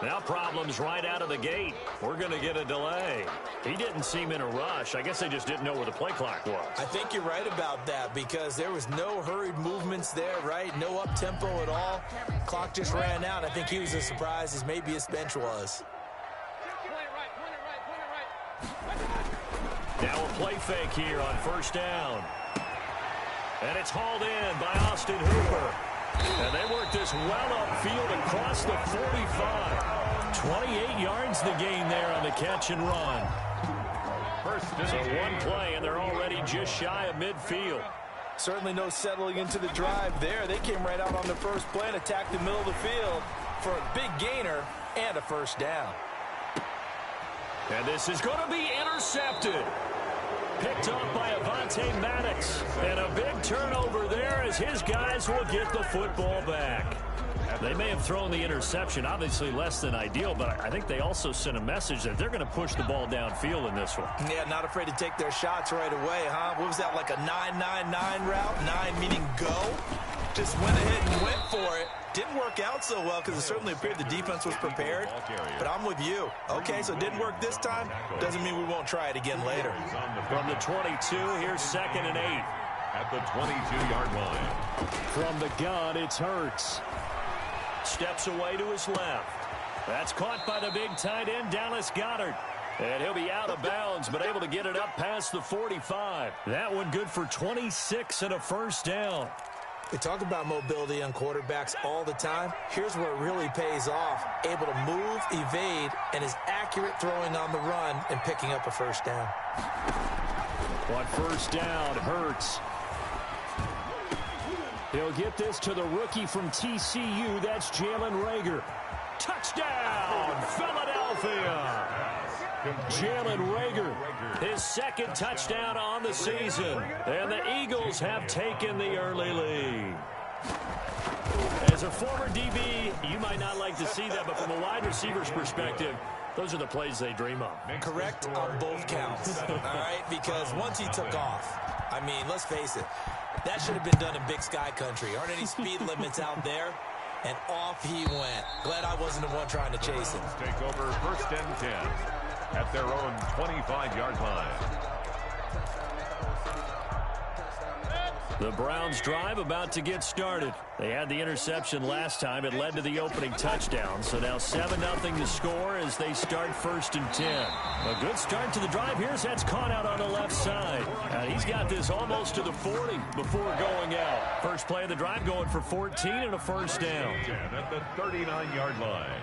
Now problems right out of the gate. We're going to get a delay. He didn't seem in a rush. I guess they just didn't know where the play clock was. I think you're right about that because there was no hurried movements there, right? No up-tempo at all. Clock just ran out. I think he was as surprised as maybe his bench was. Now a play fake here on first down. And it's hauled in by Austin Hooper. And they work this well upfield across the 45. 28 yards the gain there on the catch and run. So one play, and they're already just shy of midfield. Certainly no settling into the drive there. They came right out on the first play and attacked the middle of the field for a big gainer and a first down. And this is going to be intercepted. Picked up by Avonte Maddox. And a big turnover there as his guys will get the football back. They may have thrown the interception, obviously less than ideal, but I think they also sent a message that they're going to push the ball downfield in this one. Yeah, not afraid to take their shots right away, huh? What was that, like a 9-9-9 route? 9 meaning go? Just went ahead and went for it. Didn't work out so well because it certainly appeared the defense was prepared. But I'm with you. Okay, so it didn't work this time. Doesn't mean we won't try it again later. From the 22, here's 2nd and 8. At the 22-yard line. From the gun, it's Hurts. Steps away to his left. That's caught by the big tight end, Dallas Goedert. And he'll be out of bounds, but able to get it up past the 45. That one good for 26 and a first down. We talk about mobility on quarterbacks all the time. Here's where it really pays off. Able to move, evade, and is accurate throwing on the run and picking up a first down. On first down, Hurts. He'll get this to the rookie from TCU. That's Jalen Reagor. Touchdown, Philadelphia. Jalen Reagor, his 2nd touchdown on the season. And the Eagles have taken the early lead. As a former DB, you might not like to see that, but from a wide receiver's perspective, those are the plays they dream of. Correct on both counts, all right? Because once he took off, I mean, let's face it, that should have been done in Big Sky Country. Aren't any speed limits out there? And off he went. Glad I wasn't the one trying to chase him. Take over 1st and 10 at their own 25-yard line. The Browns drive about to get started. They had the interception last time. It led to the opening touchdown. So now 7-0 to score as they start 1st and 10. A good start to the drive. Here's that's caught out on the left side. And he's got this almost to the 40 before going out. First play of the drive going for 14 and a first down. At the 39-yard line.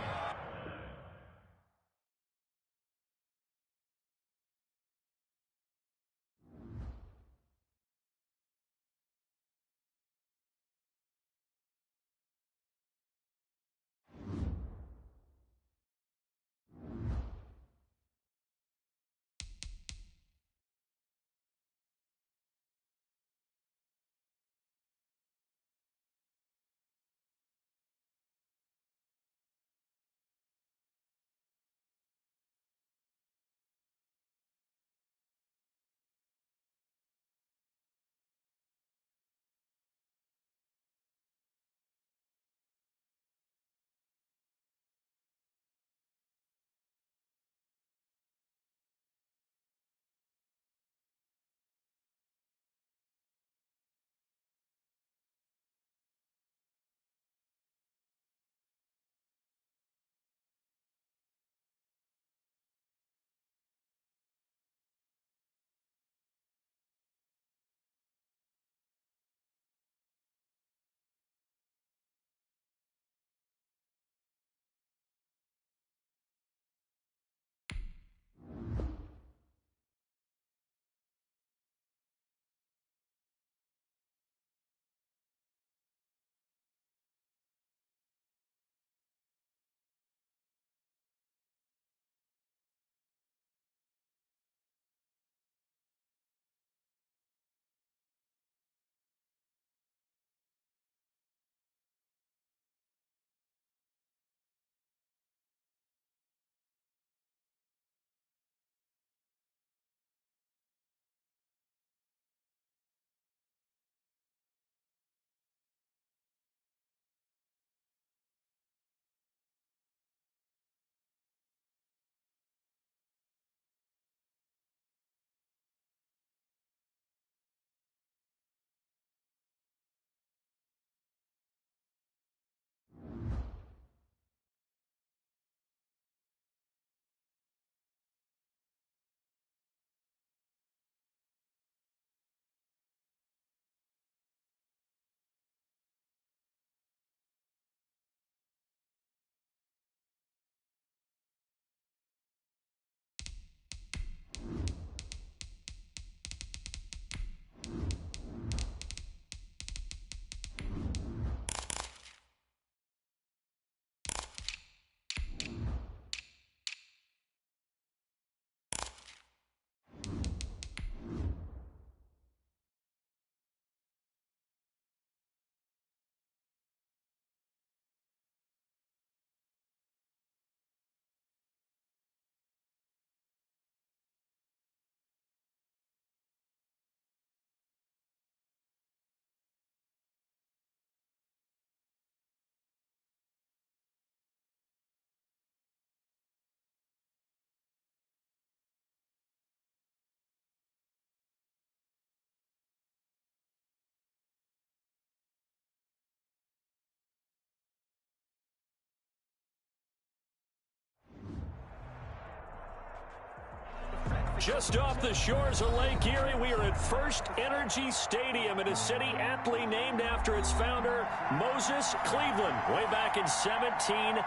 Just off the shores of Lake Erie, we are at First Energy Stadium in a city aptly named after its founder, Moses Cleveland, way back in 1796.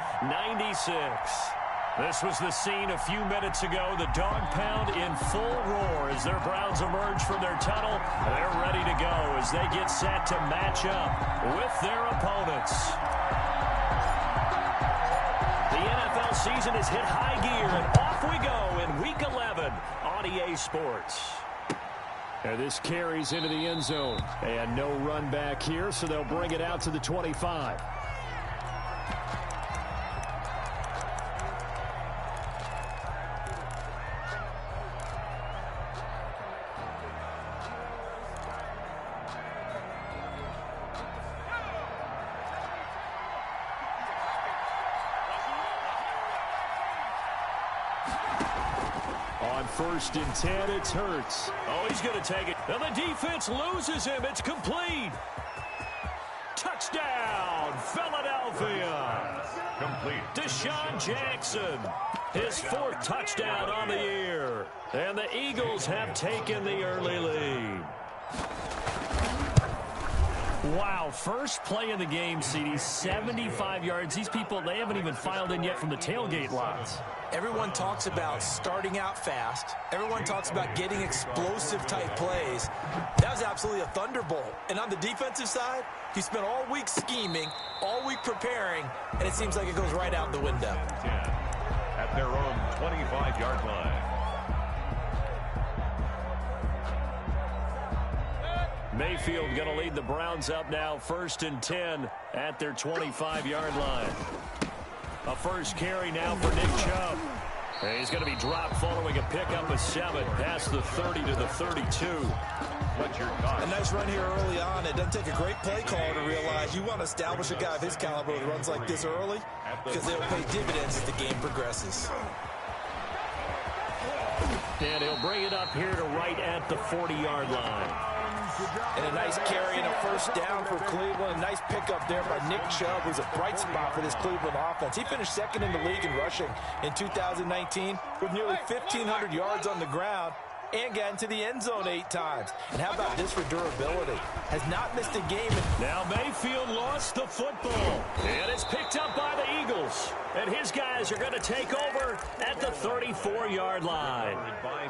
This was the scene a few minutes ago. The dog pound in full roar as their Browns emerge from their tunnel. They're ready to go as they get set to match up with their opponents. The NFL season has hit high gear, and off we go in Week 11 on EA Sports. And this carries into the end zone. And no run back here, so they'll bring it out to the 25. First and 10, it's Hurts. Oh, he's going to take it. Now the defense loses him. It's complete. Touchdown, Philadelphia. Complete. Deshaun Jackson, his 4th touchdown on the year. And the Eagles have taken the early lead. Wow, first play of the game, CD, 75 yards. These people, they haven't even filed in yet from the tailgate lots. Everyone talks about starting out fast. Everyone talks about getting explosive-type plays. That was absolutely a thunderbolt. And on the defensive side, he spent all week scheming, all week preparing, and it seems like it goes right out the window. 10 at their own 25-yard line. Mayfield going to lead the Browns up now, 1st and 10 at their 25-yard line. A first carry now for Nick Chubb. And he's going to be dropped following a pickup of 7 past the 30 to the 32. A nice run here early on. It doesn't take a great play caller to realize you want to establish a guy of his caliber who runs like this early because they'll pay dividends as the game progresses. And he'll bring it up here to right at the 40-yard line. And a nice carry and a first down for Cleveland. A nice pickup there by Nick Chubb, who's a bright spot for this Cleveland offense. He finished 2nd in the league in rushing in 2019 with nearly 1,500 yards on the ground and got into the end zone 8 times. And how about this for durability? Has not missed a game. Now Mayfield lost the football. And it's picked up by the Eagles. And his guys are going to take over at the 34-yard line.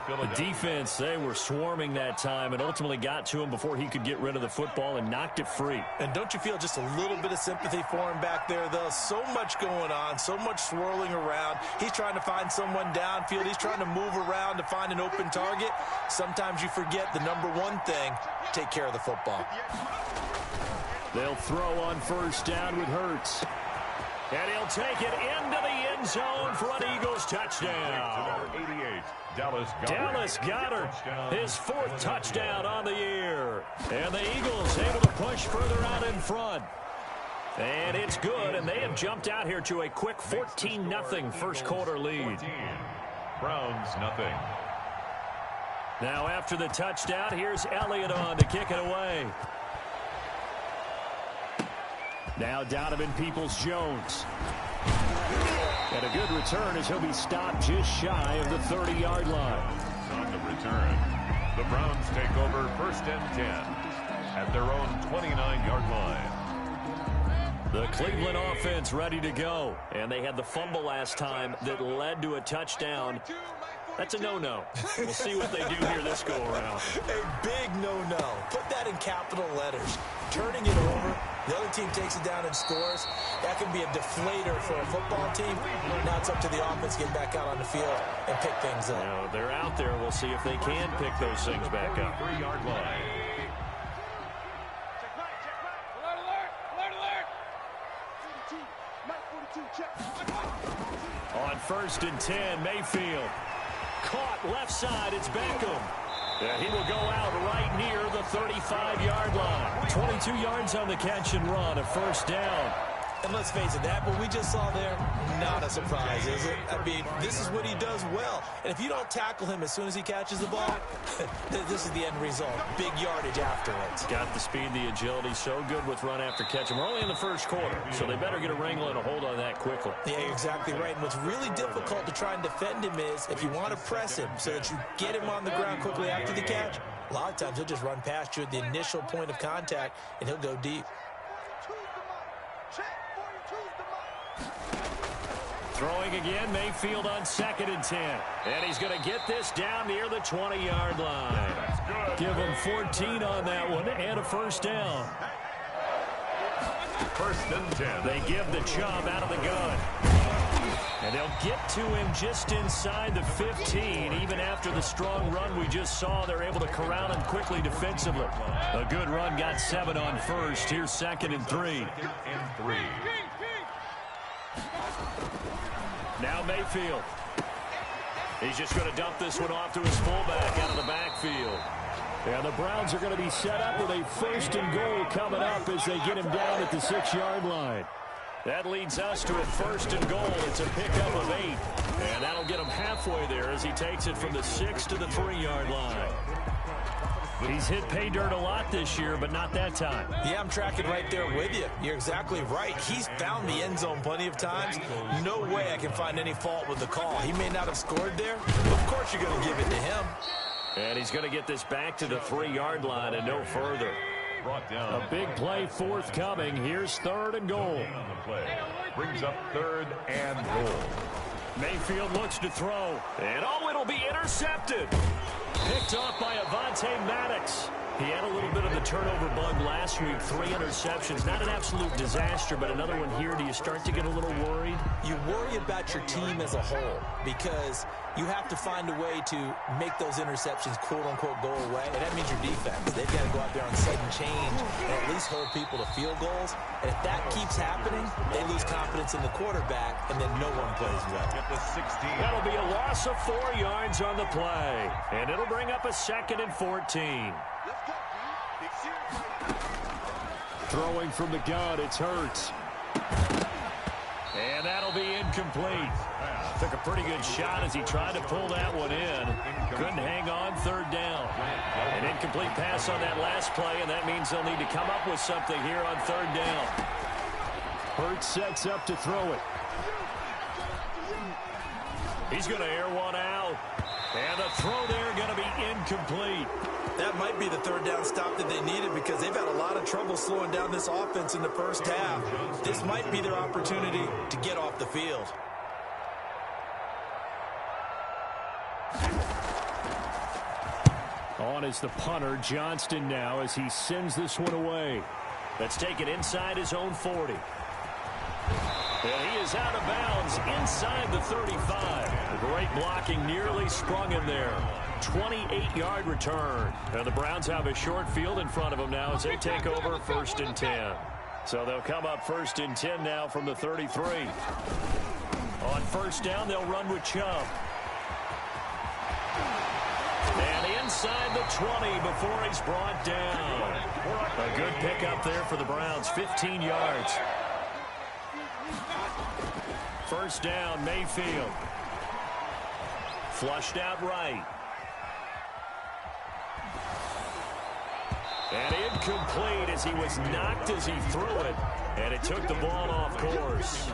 The defense, they were swarming that time and ultimately got to him before he could get rid of the football and knocked it free. And don't you feel just a little bit of sympathy for him back there, though? So much going on, so much swirling around. He's trying to find someone downfield. He's trying to move around to find an open target. Sometimes you forget the number one thing, take care of the football. They'll throw on first down with Hurts. And he'll take it into the end zone for an Eagles touchdown. 88, Dallas Goedert, his 4th touchdown on the year. And the Eagles able to push further out in front. And it's good, and they have jumped out here to a quick 14-0 first quarter lead. 14, Browns nothing. Now after the touchdown, here's Elliott on to kick it away. Now Donovan Peoples-Jones. And a good return as he'll be stopped just shy of the 30-yard line. On the return, the Browns take over 1st and 10 at their own 29-yard line. The Cleveland offense ready to go. And they had the fumble last time that led to a touchdown. That's a no-no. We'll see what they do here this go-around. A big no-no. Put that in capital letters. Turning it over, the other team takes it down and scores. That can be a deflator for a football team. Now it's up to the offense to get back out on the field and pick things up. Now, they're out there. We'll see if they can pick those things back up. 3-yard line. On 1st and 10, Mayfield. Caught left side, it's Beckham. And he will go out right near the 35-yard line. 22 yards on the catch and run, a first down. And let's face it, that what we just saw there, not a surprise, is it? I mean, this is what he does well. And if you don't tackle him as soon as he catches the ball, this is the end result. Big yardage afterwards. Got the speed, the agility, so good with run after catch. And we're only in the first quarter, so they better get a wrangle and a hold on that quickly. Yeah, you're exactly right. And what's really difficult to try and defend him is if you want to press him so that you get him on the ground quickly after the catch, a lot of times he'll just run past you at the initial point of contact, and he'll go deep. Throwing again, Mayfield on 2nd and 10. And he's going to get this down near the 20-yard line. Give him 14 on that one and a first down. 1st and 10. They give the Chubb out of the gun. And they'll get to him just inside the 15. Even after the strong run we just saw, they're able to corral him quickly defensively. A good run got 7 on first. Here's 2nd and 3. Now Mayfield. He's just going to dump this one off to his fullback out of the backfield. And the Browns are going to be set up with a 1st and goal coming up as they get him down at the 6-yard line. That leads us to a 1st and goal. It's a pickup of 8. And that'll get him halfway there as he takes it from the 6 to the 3-yard line. He's hit pay dirt a lot this year, but not that time. Yeah, I'm tracking right there with you. You're exactly right. He's found the end zone plenty of times. No way I can find any fault with the call. He may not have scored there, but of course you're going to give it to him. And he's going to get this back to the 3-yard line and no further. A big play forthcoming. Here's 3rd and goal. On the play. Brings up 3rd and goal. Mayfield looks to throw. And it'll be intercepted. Picked off by Avonte Maddox. He had a little bit of the turnover bug last week. 3 interceptions. Not an absolute disaster, but another one here. Do you start to get a little worried? You worry about your team as a whole because you have to find a way to make those interceptions quote-unquote go away, and that means your defense. They've got to go out there on sudden change and at least hold people to field goals. And if that keeps happening, they lose confidence in the quarterback, and then no one plays well. Get the 16. That'll be a loss of 4 yards on the play, and it'll bring up a 2nd and 14. Throwing from the gun, it's Hurts. And that'll be incomplete. Took a pretty good shot as he tried to pull that one in. Couldn't hang on 3rd down. An incomplete pass on that last play, and that means they'll need to come up with something here on 3rd down. Hurts sets up to throw it. He's going to air one out. And the throw there going to be incomplete. That might be the 3rd down stop that they needed because they've had a lot of trouble slowing down this offense in the first half. This might be their opportunity to get off the field. On is the punter, Johnston now, as he sends this one away. That's taken inside his own 40. And he is out of bounds inside the 35. Great blocking, nearly sprung him there. 28-yard return. And the Browns have a short field in front of them now as they take over 1st and 10. So they'll come up 1st and 10 now from the 33. On 1st down, they'll run with Chubb. And inside the 20 before he's brought down. A good pickup there for the Browns, 15 yards. 1st down, Mayfield. Flushed out right. And incomplete as he was knocked as he threw it. And it took the ball off course.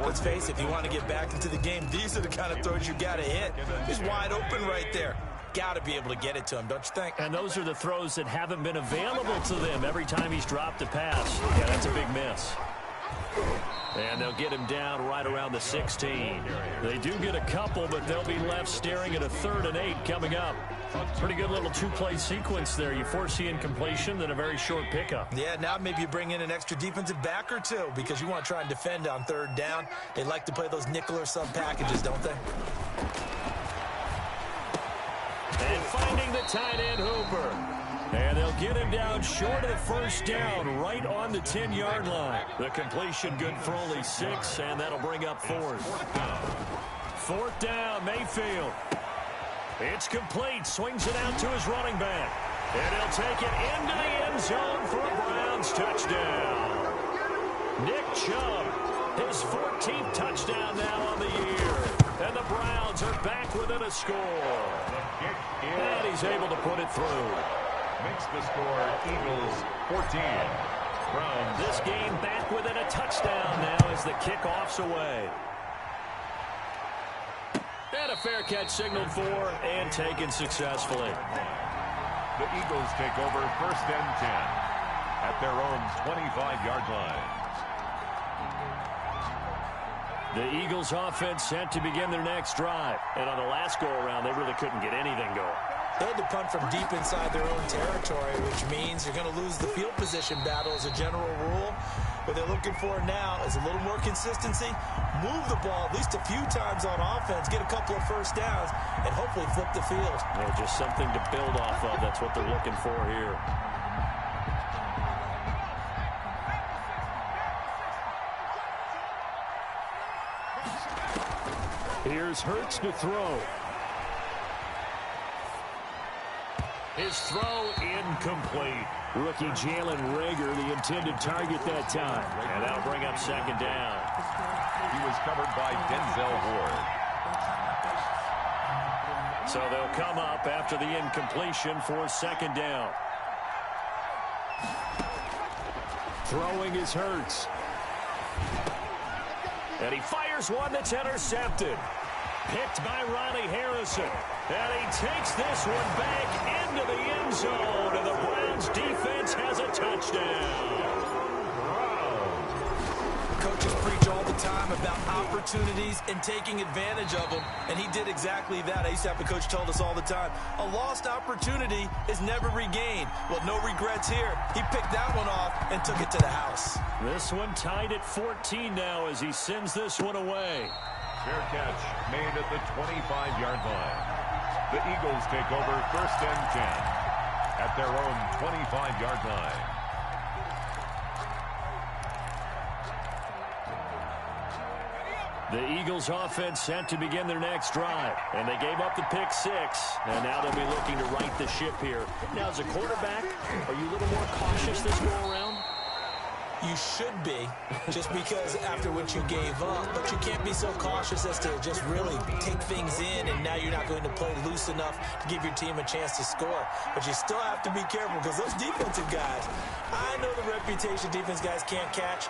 Let's face it, if you want to get back into the game, these are the kind of throws you got to hit. He's wide open right there. Got to be able to get it to him, don't you think? And those are the throws that haven't been available to them every time he's dropped a pass. Yeah, that's a big miss. And they'll get him down right around the 16. They do get a couple, but they'll be left staring at a 3rd and 8 coming up. Pretty good little 2-play sequence there. You force the incompletion, then a very short pickup. Yeah, now maybe you bring in an extra defensive back or two because you want to try and defend on 3rd down. They like to play those nickel or sub packages, don't they? And finding the tight end, Hooper. And they'll get him down short of the 1st down, right on the 10-yard line. The completion good for only 6, and that'll bring up 4th. 4th down, Mayfield. It's complete. Swings it out to his running back. And he'll take it into the end zone for a Browns touchdown. Nick Chubb, his 14th touchdown now on the year. And the Browns are back within a score. And he's able to put it through. Makes the score Eagles 14. Browns. This game back within a touchdown now as the kickoff's away. And a fair catch signaled for and taken successfully. The Eagles take over 1st and 10 at their own 25-yard line. The Eagles offense set to begin their next drive. And on the last go-around, they really couldn't get anything going. They had to punt from deep inside their own territory, which means you're going to lose the field position battle as a general rule. What they're looking for now is a little more consistency, move the ball at least a few times on offense, get a couple of first downs, and hopefully flip the field. Yeah, just something to build off of. That's what they're looking for here. Here's Hurts to throw. His throw incomplete. Rookie Jalen Reagor, the intended target that time. And that'll bring up 2nd down. He was covered by Denzel Ward. So they'll come up after the incompletion for 2nd down. Throwing is Hurts. And he fires one that's intercepted. Picked by Ronnie Harrison. And he takes this one back into the end zone. And the Browns defense has a touchdown. Coaches preach all the time about opportunities and taking advantage of them, and he did exactly that. I used to have a coach told us all the time, a lost opportunity is never regained. Well, no regrets here. He picked that one off and took it to the house. This one tied at 14 now as he sends this one away. Fair catch made at the 25-yard line. The Eagles take over 1st and 10 at their own 25-yard line. The Eagles offense set to begin their next drive. And they gave up the pick 6. And now they'll be looking to right the ship here. Now, as a quarterback, are you a little more cautious this go-around? You should be, just because after what you gave up, but you can't be so cautious as to just really take things in, and now you're not going to play loose enough to give your team a chance to score. But you still have to be careful because those defensive guys, I know the reputation defense guys can't catch.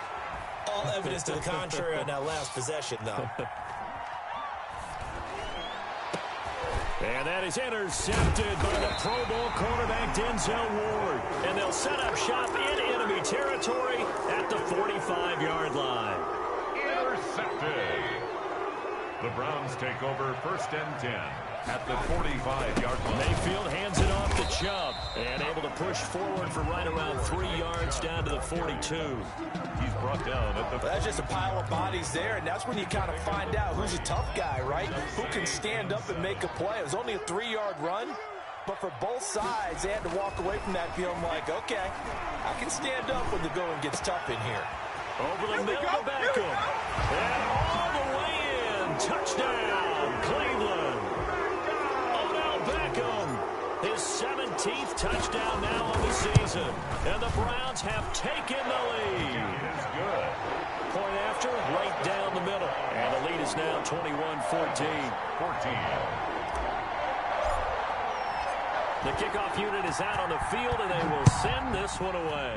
All evidence to the contrary on that last possession, though. And that is intercepted by the Pro Bowl cornerback Denzel Ward. And they'll set up shop in enemy territory at the 45-yard line. Intercepted. The Browns take over 1st and 10 at the 45-yard line. Mayfield hands it off to Chubb and able to push forward for right around 3 yards down to the 42. He's brought down at the... That's just a pile of bodies there, and that's when you kind of find out who's a tough guy, right? Who can stand up and make a play. It was only a 3-yard run, but for both sides, they had to walk away from that feeling like, okay, I can stand up when the going gets tough in here. Over the middle to Beckham. And all the way in. Touchdown, Cleveland. Odell Beckham. His 17th touchdown now on the season. And the Browns have taken the lead. It's good. Point after, right down the middle. And the lead is now 21-14. 14. The kickoff unit is out on the field, and they will send this one away.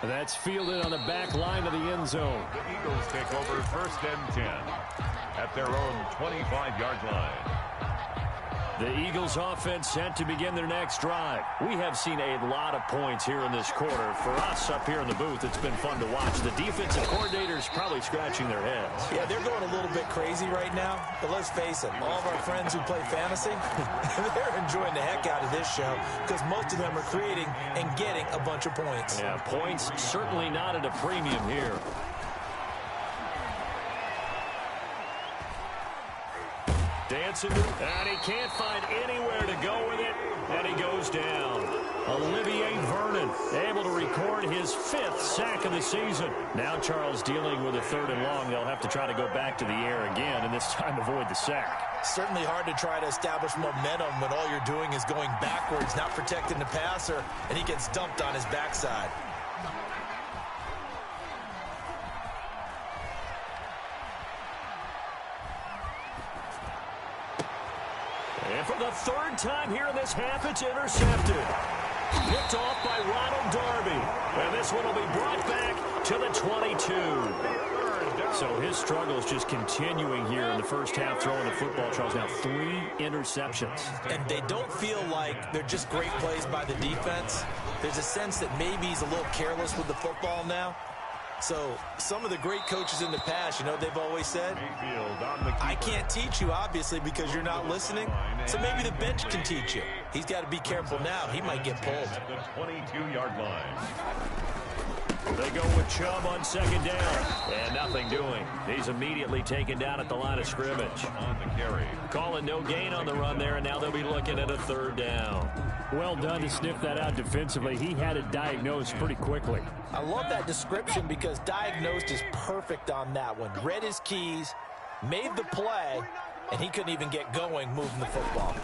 That's fielded on the back line of the end zone. The Eagles take over 1st and 10 at their own 25-yard line. The Eagles offense set to begin their next drive. We have seen a lot of points here in this quarter. For us up here in the booth, it's been fun to watch. The defensive coordinators probably scratching their heads. Yeah, they're going a little bit crazy right now. But let's face it, all of our friends who play fantasy, they're enjoying the heck out of this show because most of them are creating and getting a bunch of points. Yeah, points certainly not at a premium here. Dancing, and he can't find anywhere to go with it, and he goes down. Olivier Vernon able to record his 5th sack of the season. Now Charles dealing with a 3rd and long. They'll have to try to go back to the air again, and this time avoid the sack. Certainly hard to try to establish momentum when all you're doing is going backwards, not protecting the passer, and he gets dumped on his backside. And for the third time here in this half, it's intercepted. Picked off by Ronald Darby. And this one will be brought back to the 22. So his struggle is just continuing here in the first half, throwing the football. Charles, now 3 interceptions. And they don't feel like they're just great plays by the defense. There's a sense that maybe he's a little careless with the football now. So some of the great coaches in the past, you know, they've always said, I can't teach you, obviously, because you're not listening. So maybe the bench can teach you. He's got to be careful now. He might get pulled. At the 22-yard line. They go with Chubb on second down. And nothing doing. He's immediately taken down at the line of scrimmage. On the carry. Calling no gain on the run there, and now they'll be looking at a third down. Well done to sniff that out defensively. He had it diagnosed pretty quickly. I love that description because diagnosed is perfect on that one. Read his keys, made the play, and he couldn't even get going moving the football.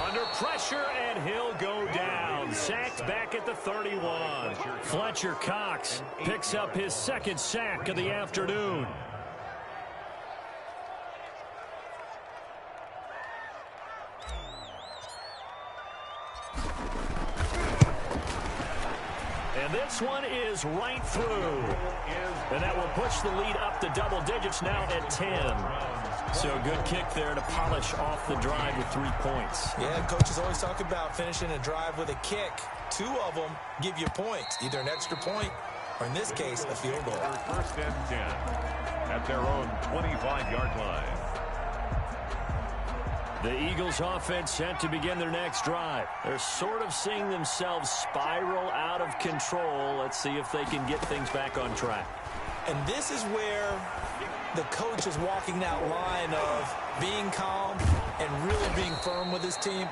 Under pressure, and he'll go down. Sacked back at the 31. Fletcher Cox picks up his second sack of the afternoon. And this one is right through. And that will push the lead up to double digits now at 10. So good kick there to polish off the drive with 3 points. Yeah, coaches always talk about finishing a drive with a kick. 2 of them give you points, either an extra point or, in this case, a field goal. First and 10 at their own 25-yard line. The Eagles offense set to begin their next drive. They're sort of seeing themselves spiral out of control. Let's see if they can get things back on track. And this is where the coach is walking that line of being calm and really being firm with his team.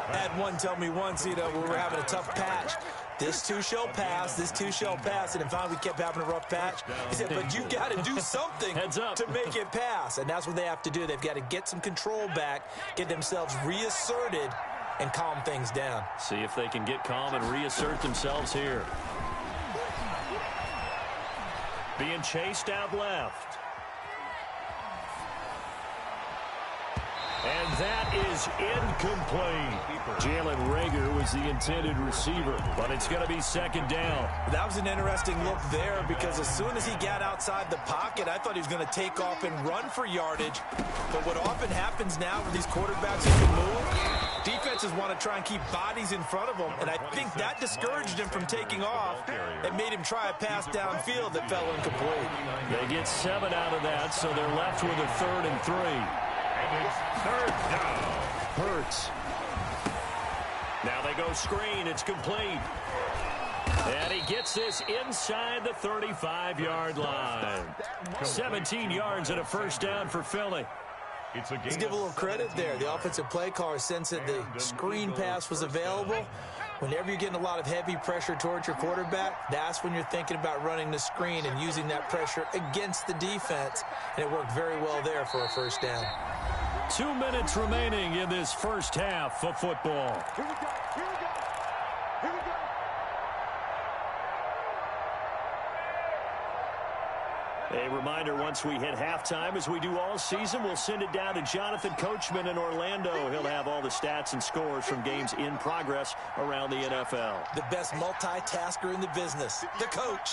I had one tell me once, you know, we were having a tough patch. This too shall pass, this too shall pass. And finally we kept having a rough patch. He said, but you got to do something to make it pass. And that's what they have to do. They've got to get some control back, get themselves reasserted, and calm things down. See if they can get calm and reassert themselves here. Being chased out left. And that is incomplete. Jalen Reagor was the intended receiver, but it's going to be second down. That was an interesting look there because as soon as he got outside the pocket, I thought he was going to take off and run for yardage. But what often happens now with these quarterbacks who can move, defenses want to try and keep bodies in front of them, and I think that discouraged him from taking off and made him try a pass downfield that fell incomplete. They get 7 out of that, so they're left with a 3rd and 3. It's third down. Hurts. Now they go screen. It's complete. And he gets this inside the 35-yard line. 17 yards and a first down for Philly. Let's give a little credit there. The offensive play caller sensed that the screen pass was available. Whenever you're getting a lot of heavy pressure towards your quarterback, that's when you're thinking about running the screen and using that pressure against the defense. And it worked very well there for a first down. 2 minutes remaining in this first half of football. Here we go. Here we go. Here we go. A reminder, once we hit halftime, as we do all season, we'll send it down to Jonathan Coachman in Orlando. He'll have all the stats and scores from games in progress around the NFL. The best multitasker in the business, the coach.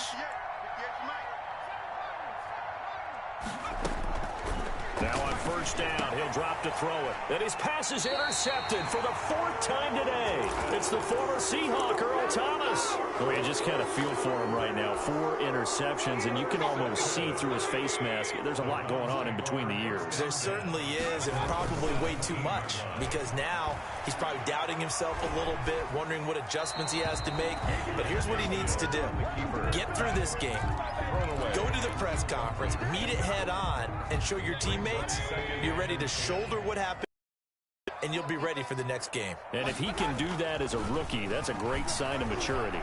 Now on first down, he'll drop to throw it. And his pass is intercepted for the 4th time today. It's the former Seahawk, Earl Thomas. Well, you just kind of feel for him right now. 4 interceptions, and you can almost see through his face mask. There's a lot going on in between the ears. There certainly is, and probably way too much, because now he's probably doubting himself a little bit, wondering what adjustments he has to make. But here's what he needs to do. Get through this game. Go to the press conference, meet it head on, and show your teammates you're ready to shoulder what happened, and you'll be ready for the next game. And if he can do that as a rookie, that's a great sign of maturity.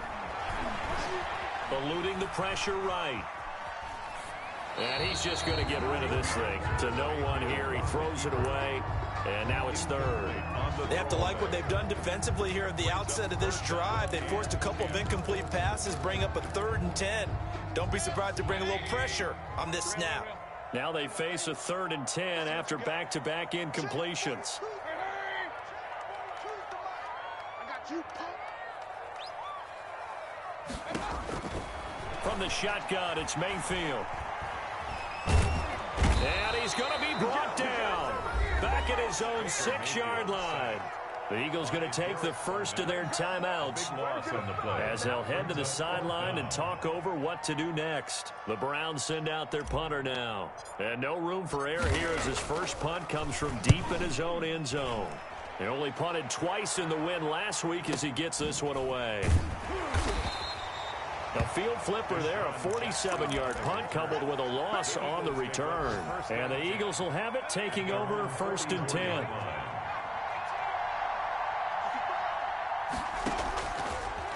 Eluding the pressure right. And he's just going to get rid of this thing. To no one here. He throws it away, and now it's 3rd. On the They have to like what they've done defensively here at the outset of this drive. They forced a couple of incomplete passes, bring up a 3rd and 10. Don't be surprised to bring a little pressure on this snap. Now they face a 3rd and 10 after back-to-back incompletions. From the shotgun, it's Mayfield. And he's going to be brought down back at his own 6-yard line. The Eagles going to take the first of their timeouts as they'll head to the sideline and talk over what to do next. The Browns send out their punter now. And no room for error here as his first punt comes from deep in his own end zone. He only punted twice in the win last week as he gets this one away. A field flipper there, a 47-yard punt coupled with a loss on the return. And the Eagles will have it, taking over 1st and 10.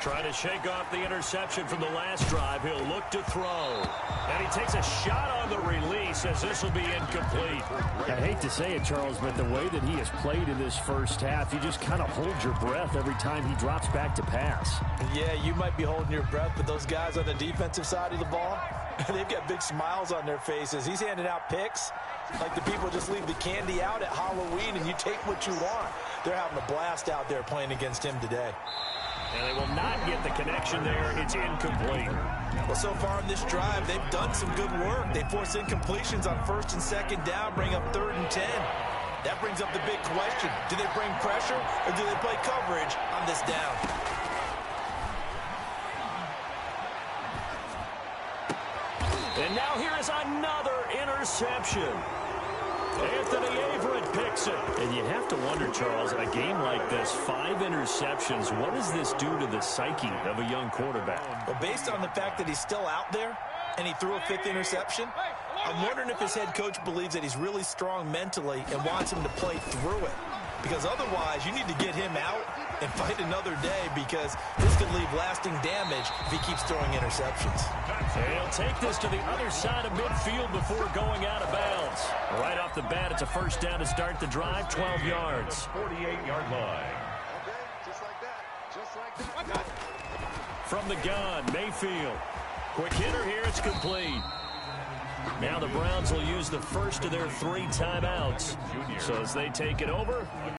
Trying to shake off the interception from the last drive. He'll look to throw. And he takes a shot on the release as this will be incomplete. I hate to say it, Charles, but the way that he has played in this first half, you just kind of hold your breath every time he drops back to pass. Yeah, you might be holding your breath, but those guys on the defensive side of the ball, they've got big smiles on their faces. He's handing out picks like the people just leave the candy out at Halloween and you take what you want. They're having a blast out there playing against him today. And they will not get the connection there. It's incomplete. Well, so far in this drive, they've done some good work. They force incompletions on 1st and 2nd down, bring up 3rd and 10. That brings up the big question. Do they bring pressure or do they play coverage on this down? And now here is another interception. Anthony Averett picks it. And you have to wonder, Charles, in a game like this, 5 interceptions, what does this do to the psyche of a young quarterback? Well, based on the fact that he's still out there and he threw a 5th interception, I'm wondering if his head coach believes that he's really strong mentally and wants him to play through it. Because otherwise, you need to get him out and fight another day because this could leave lasting damage if he keeps throwing interceptions. And he'll take this to the other side of midfield before going out of bounds. Right off the bat, it's a 1st down to start the drive, 12 yards. 48-yard line. From the gun, Mayfield. Quick hitter here, it's complete. Now the Browns will use the first of their 3 timeouts. So as they take it over,